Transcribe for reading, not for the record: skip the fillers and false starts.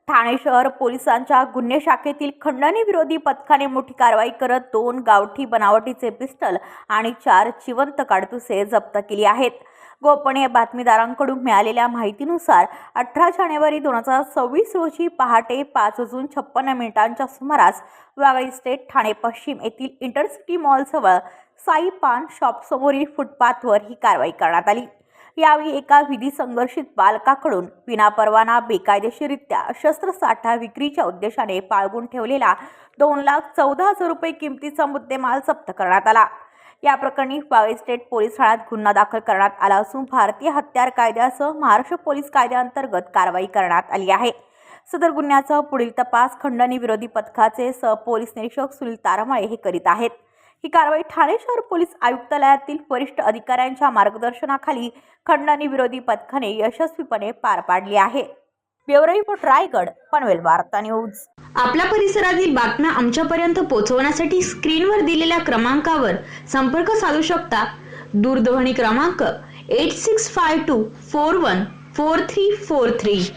ठाणे शहर पोलिसांच्या गुन्हे शाखेतील खंडणी विरोधी पथकाने मोठी कारवाई करत 2 गावठी बनावटीचे पिस्टल आणि 4 जिवंत काडतुसे जप्त केली आहेत. गोपनीय बातमीदारांकडून मिळालेल्या माहितीनुसार 18 जानेवारी 2026 रोजी पहाटे 5:56 सुमारास वागळे स्टेट ठाणे पश्चिम येथील इंटरसिटी मॉलजवळ साई पान शॉपसमोरील फुटपाथवर ही कारवाई करण्यात आली. यावेळी एका विधी संघर्षित बालकाकडून विनापरवाना बेकायदेशीररित्या शस्त्रसाठा विक्रीच्या उद्देशाने पाळगून ठेवलेला 2,14,000 रुपये किमतीचा मुद्देमाल जप्त करण्यात आला. या प्रकरणी वागळे स्टेट पोलीस ठाण्यात गुन्हा दाखल करण्यात आला असून भारतीय हत्यार कायद्यासह महाराष्ट्र पोलीस कायद्याअंतर्गत कारवाई करण्यात आली आहे. सदर गुन्ह्याचा पुढील तपास खंडणी विरोधी पथकाचे सहपोलीस निरीक्षक सुनील तारमाळे हे करीत आहेत. ही कारवाई ठाणे शहर पोलीस आयुक्तालयातील वरिष्ठ अधिकाऱ्यांच्या मार्गदर्शनाखाली खंडणी विरोधी पथकाने यशस्वीपणे पार पाडली आहे. ब्युरो रिपोर्ट रायगड पनवेल वार्ता न्यूज. आपल्या परिसरातील बातम्या आमच्यापर्यंत पोहोचवण्यासाठी स्क्रीनवर दिलेल्या क्रमांकावर संपर्क साधू शकता. दूरध्वनी क्रमांक 8652414343.